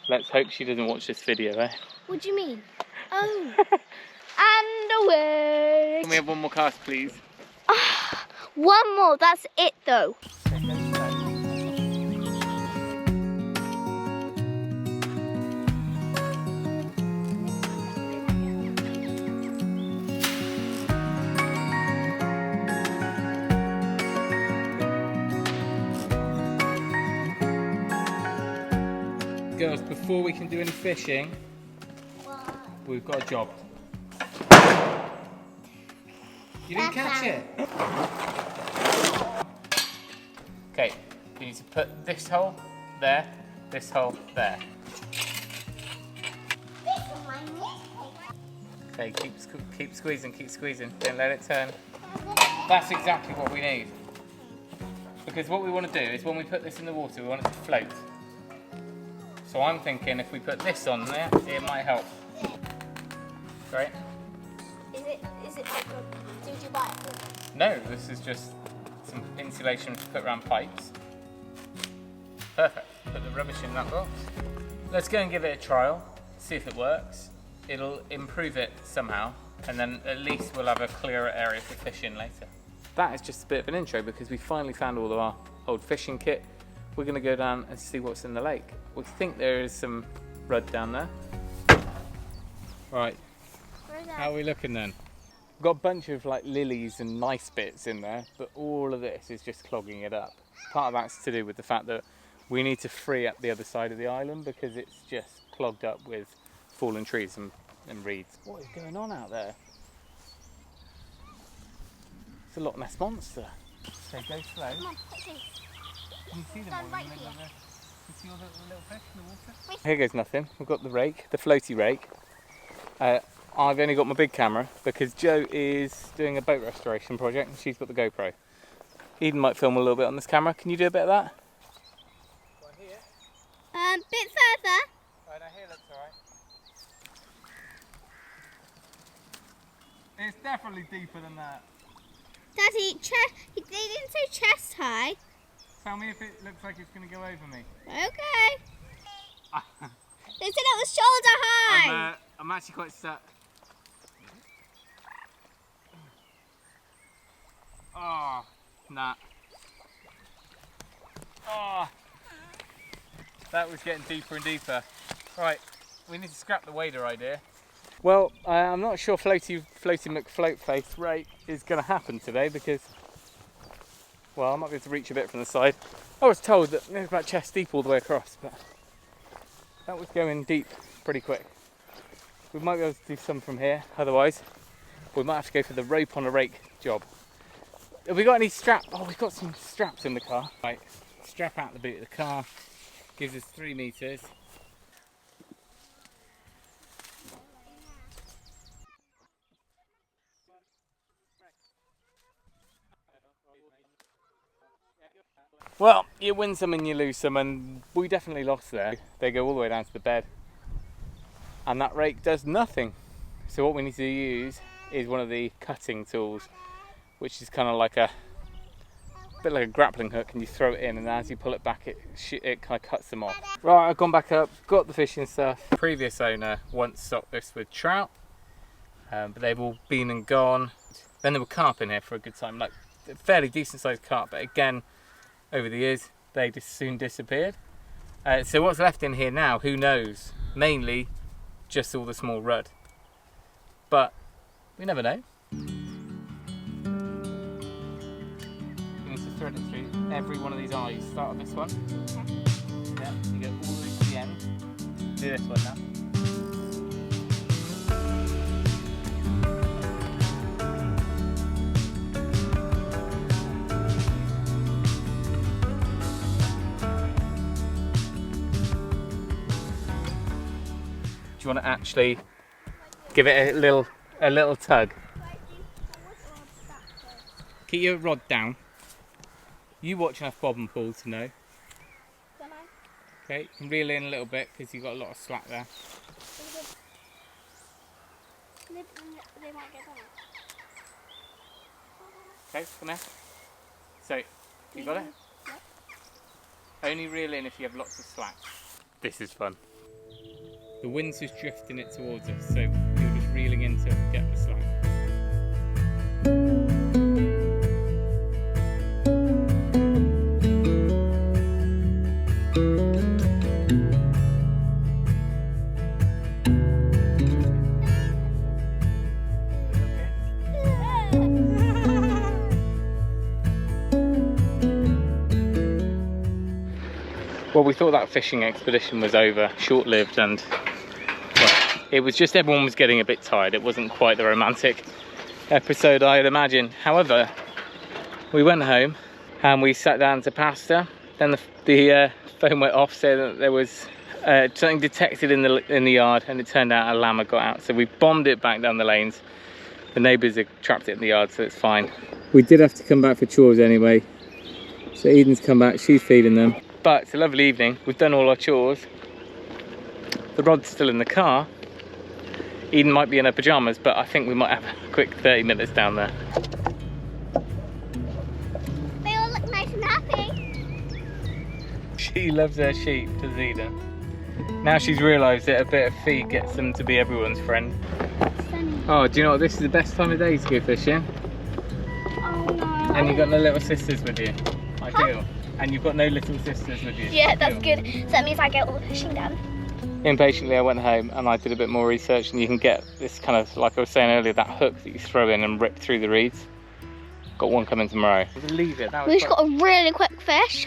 Let's hope she doesn't watch this video, eh? What do you mean? Oh. And away. Can we have one more cast, please? One more, that's it though. Girls, before we can do any fishing, we've got a job. You didn't catch it? Okay, you need to put this hole there, this hole there. Okay, keep squeezing, don't let it turn. That's exactly what we need. Because what we want to do is when we put this in the water, we want it to float. So I'm thinking if we put this on there, it might help. Right? Is it like a, did you buy it? No, this is just some insulation to put around pipes. Perfect. Put the rubbish in that box. Let's go and give it a trial, see if it works. It'll improve it somehow, and then at least we'll have a clearer area to fish in later. That is just a bit of an intro because we finally found all of our old fishing kit. We're going to go down and see what's in the lake. We think there is some rudd down there. Right, how are we looking then? We've got a bunch of like lilies and nice bits in there, but all of this is just clogging it up. Part of that's to do with the fact that we need to free up the other side of the island because it's just clogged up with fallen trees and reeds. What is going on out there? It's a Loch Ness monster. So go slow. Come on, let's see. Can you see them all Right in the middle here. of the... Can you see all the little fish in the water? Wait. Here goes nothing. We've got the rake, the floaty rake. I've only got my big camera because Jo is doing a boat restoration project and she's got the GoPro. Eden might film a little bit on this camera. Can you do a bit of that? Bit further. Right, now here looks alright. It's definitely deeper than that. Daddy, they didn't say chest high. Tell me if it looks like it's going to go over me. Okay. They said it was shoulder high. I'm actually quite stuck. Oh, nah. Oh, that was getting deeper and deeper. Right, we need to scrap the wader idea. Well, I'm not sure Floaty McFloatface rake is going to happen today because, well, I might be able to reach a bit from the side. I was told that it was about chest deep all the way across, but that was going deep pretty quick. We might be able to do some from here, otherwise we might have to go for the rope on a rake job. Have we got any strap? Oh, we've got some straps in the car. Right, strap out the boot of the car, gives us 3 meters. Well, you win some and you lose some, and we definitely lost there. They go all the way down to the bed, and that rake does nothing. So what we need to use is one of the cutting tools, which is kind of like a bit like a grappling hook, and you throw it in, and as you pull it back, it kind of cuts them off. Right, I've gone back up, got the fishing stuff. The previous owner once stocked this with trout, but they've all been and gone. Then there were carp in here for a good time, like fairly decent sized carp, but again, over the years, they just soon disappeared. So what's left in here now, who knows? Mainly just all the small rudd. But we never know. You need to thread it through every one of these eyes. Start on this one. Yeah, you go all the way to the end. Do this one now. Do you want to actually give it a little tug? Keep your rod down. You watch enough bob and pull to know. Okay, you can reel in a little bit because you've got a lot of slack there. They might get on. Okay, come here. So, you got it? Yep. Only reel in if you have lots of slack. This is fun. The wind's just drifting it towards us, so you're just reeling in to get the slack. Well, we thought that fishing expedition was over, short-lived, and well, it was just everyone was getting a bit tired. It wasn't quite the romantic episode I'd imagine. However, we went home and we sat down to pasta. Then the phone went off saying that there was something detected in the yard, and it turned out a lamb had got out. So we bombed it back down the lanes. The neighbours had trapped it in the yard, so it's fine. We did have to come back for chores anyway. So Eden's come back, she's feeding them. But it's a lovely evening. We've done all our chores. The rod's still in the car. Eden might be in her pyjamas, but I think we might have a quick 30 minutes down there. They all look nice and happy. She loves her sheep, does Eden. Now she's realised that a bit of feed gets them to be everyone's friend. Sunny. Oh, do you know what? This is the best time of day to go fishing. Oh no. And you've got no little sisters with you. Ideal. And you've got no little sisters with you. Yeah, that's good. So that means I get all the fishing done. Impatiently I went home and I did a bit more research, and you can get this kind of, like I was saying earlier, that hook that you throw in and rip through the reeds. Got one coming tomorrow. Leave it. That was We just got a really quick fish.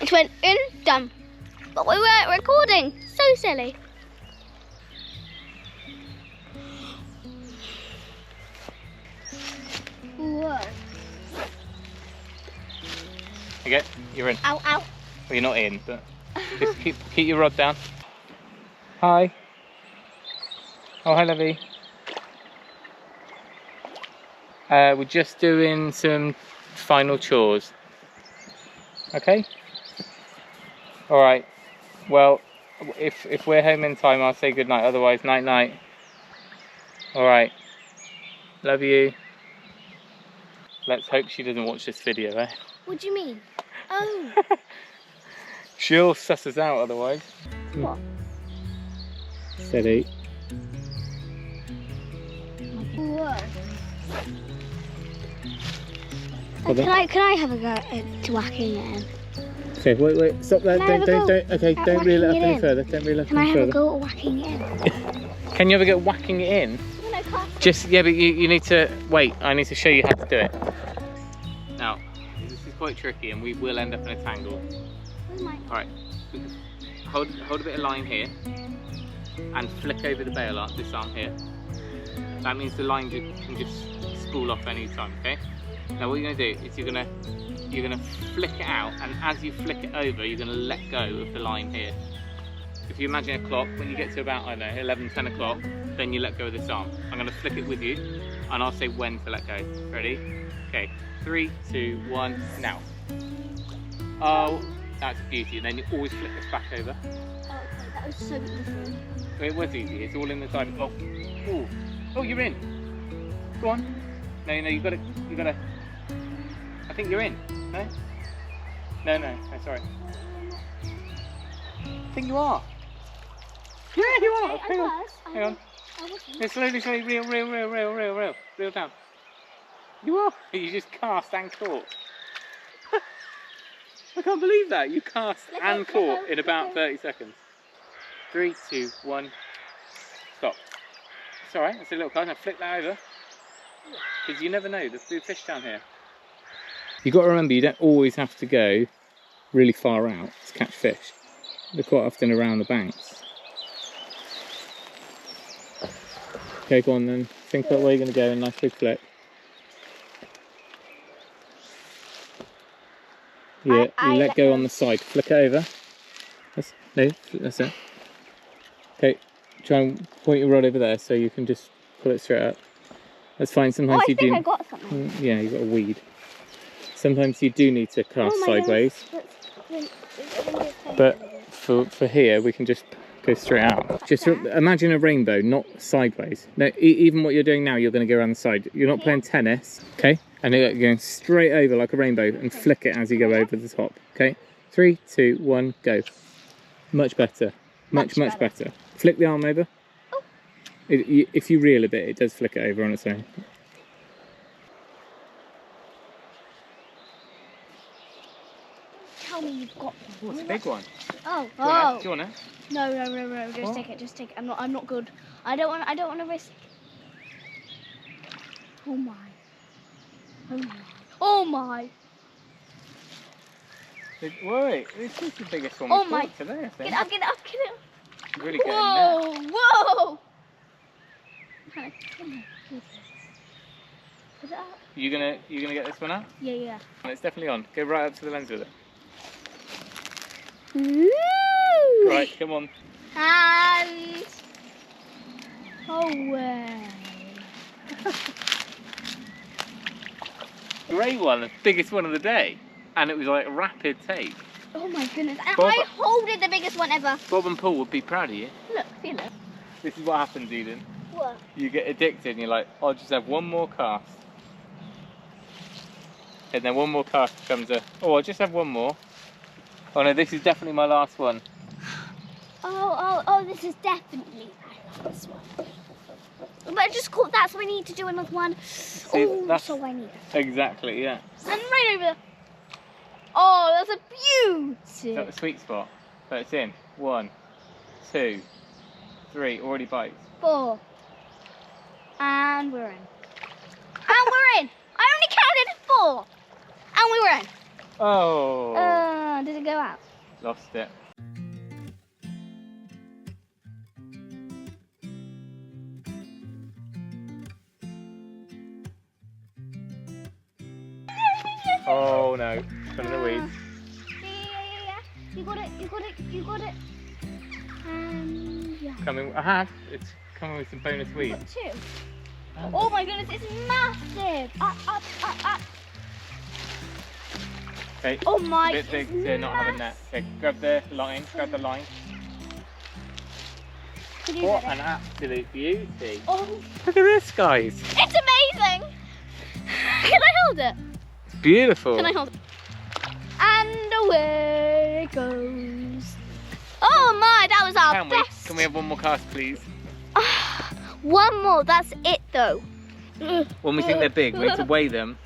It went in, done. But we weren't recording. So silly. Whoa. Okay, you're in. Ow, ow. Well, you're not in, but just keep your rod down. Hi. Oh, hi, Lovey. We're just doing some final chores. Okay. All right. Well, if we're home in time, I'll say good night. Otherwise, night night. All right. Love you. Let's hope she doesn't watch this video, eh? What do you mean? Oh. She'll suss us out otherwise. What? Steady. Whoa. Hold on. Can I have a go at whacking it in? Okay, wait, stop that. Can I have a Don't, go okay, at don't reel it up whacking it any in? further. Don't reel it up Can I any have a further. go at whacking it in? Can you ever get whacking it in? Well, I can't. Just, yeah, but you need to, wait, I need to show you how to do it. Now, this is quite tricky and we will end up in a tangle. Where's mine? Alright, hold a bit of line here and flick over the bail arm, this arm here. That means the line can just spool off any time, okay? Now what you're going to do is you're going to flick it out, and as you flick it over, you're going to let go of the line here. If you imagine a clock, when you get to about, I don't know, 11, 10 o'clock, then you let go of this arm. I'm going to flick it with you, and I'll say when to let go. Ready? Okay, 3, 2, 1, now. Oh, that's a beauty. And then you always flip this back over. Oh, okay. That was so different. It was easy. It's all in the time. Oh, ooh. Oh, you're in. Go on. No, you got to. I think you're in. No. No, sorry. I think you are. Yeah, you are. Hang on. Hang on. Yeah, slowly, reel down. You are. You just cast and caught. I can't believe that. You cast and caught in about 30 seconds. 3, 2, 1, stop. It's alright, it's a little cast. Now flick that over. Because you never know, there's fish down here. You've got to remember, you don't always have to go really far out to catch fish. They're quite often around the banks. Okay, go on then. Think about where you're going to go, a nice big flick. Yeah, you let go on the side, flick it over. That's it. Okay, try and point your rod over there so you can just pull it straight up. That's fine, sometimes you do... I got something. Yeah, you've got a weed. Sometimes you do need to cast sideways. But for here, we can just go straight out. Just imagine a rainbow, not sideways. No, even what you're doing now, you're going to go around the side. You're not playing tennis, okay? And you're going straight over like a rainbow and flick it as you go over the top, okay? 3, 2, 1, go. Much better. Much better. Flick the arm over. Oh. If you reel a bit, it does flick it over on its own. Tell me you've got Oh, one. it's a big one. Oh, Do you want it? No. Just What? take it. Just take it. I'm not good. I don't want to risk. Oh my. Oh my. Oh my. Wait, this is the biggest one Oh we've my. caught today, I think. Get up. Get up. Get up. Really getting there. Whoa. Come on. Put it up. You gonna get this one out? Yeah. It's definitely on. Go right up to the lens with it. Ooh. Right, come on. And away. Great one, the biggest one of the day. And it was like a rapid take. Oh my goodness. And Bob- I holded the biggest one ever. Bob and Paul would be proud of you. Look, feel it. This is what happens, Eden. What? You get addicted and you're like, I'll just have one more cast. And then one more cast becomes I'll just have one more. Oh no, this is definitely my last one. Oh, this is definitely my last one. But I just caught that, so I need to do another one. that's- So I need that. Exactly, yeah. And right over there. Oh, that's a Is beauty. that the sweet spot? But it's in. 1, 2, 3, already bites. 4. And we're in. And we're in. I only counted 4. And we were in. Oh! Did it go out? Lost it. Oh no, some of the weeds. Yeah. You got it. Yeah. Coming, I have. It's coming with some bonus You weeds. got 2. Oh my goodness, it's massive. Up. Okay. Oh my. A bit big to not have a net. Okay, grab the line. Could you What get an it? absolute beauty. Oh, Look at this, guys. it's amazing. Can I hold it? It's beautiful. Can I hold it? And away it goes. Oh my, that was our best. Can we have one more cast, please? One more, that's it though. When we think they're big, we need to weigh them,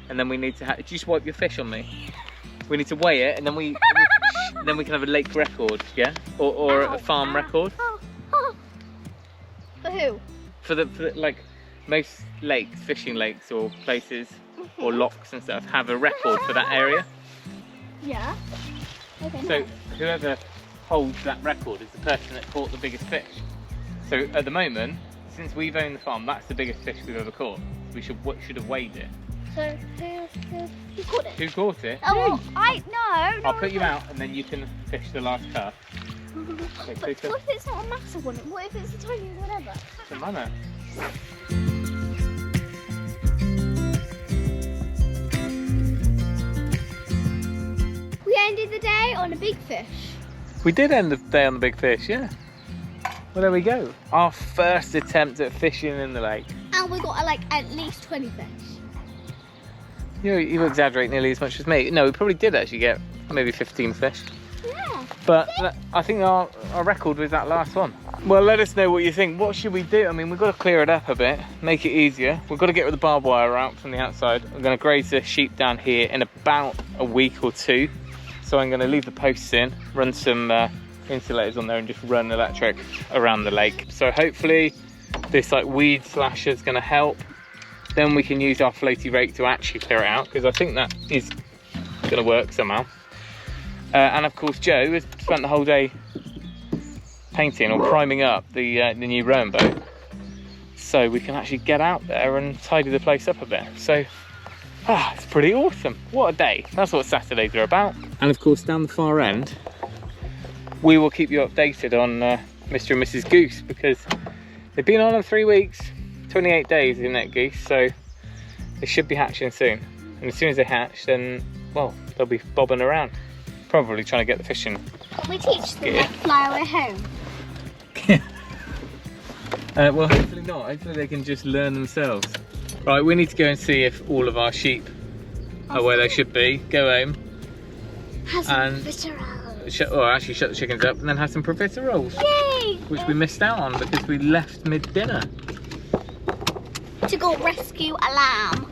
and then we need to. Do you just wipe your fish on me? We need to weigh it, and then we then we can have a lake record, yeah, or a farm record. For who? For the like most lakes, fishing lakes or places or locks and stuff have a record for that area. Yeah. Okay. So whoever holds that record is the person that caught the biggest fish. So at the moment, since we've owned the farm, that's the biggest fish we've ever caught. We should have weighed it. So who caught it? Who caught it? Oh, well, no. I'll put you out and then you can fish the last cast. But what if it's not a massive one? What if it's a tiny whatever? Doesn't matter. We ended the day on a big fish. We did end the day on the big fish, yeah. Well, there we go. Our first attempt at fishing in the lake. And we got like at least 20 fish. You exaggerate nearly as much as me. No, we probably did actually get maybe 15 fish. Yeah. But I think our record was that last one. Well, let us know what you think. What should we do? I mean, we've got to clear it up a bit, make it easier. We've got to get rid of the barbed wire out from the outside. We're going to graze the sheep down here in about a week or 2. So I'm going to leave the posts in, run some insulators on there and just run electric around the lake. So hopefully this like weed slasher is going to help. Then we can use our floaty rake to actually clear it out, because I think that is going to work somehow. And of course Joe has spent the whole day painting or priming up the new rowing boat, so we can actually get out there and tidy the place up a bit. So it's pretty awesome. What a day. That's what Saturdays are about. And of course down the far end we will keep you updated on Mr. and Mrs. Goose, because they've been on 3 weeks, 28 days in that geese, so they should be hatching soon. And as soon as they hatch, then, well, they'll be bobbing around, probably trying to get the fishing. Can we teach them to fly away home? Well, hopefully not. Hopefully they can just learn themselves. Right, we need to go and see if all of our sheep are where they should be. Go home. Has And- fish around. shut the chickens up and then have some profiteroles. Yay! Which we missed out on because we left mid-dinner. To go rescue a lamb.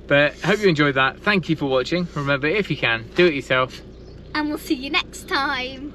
But hope you enjoyed that. Thank you for watching. Remember, if you can, do it yourself. And we'll see you next time.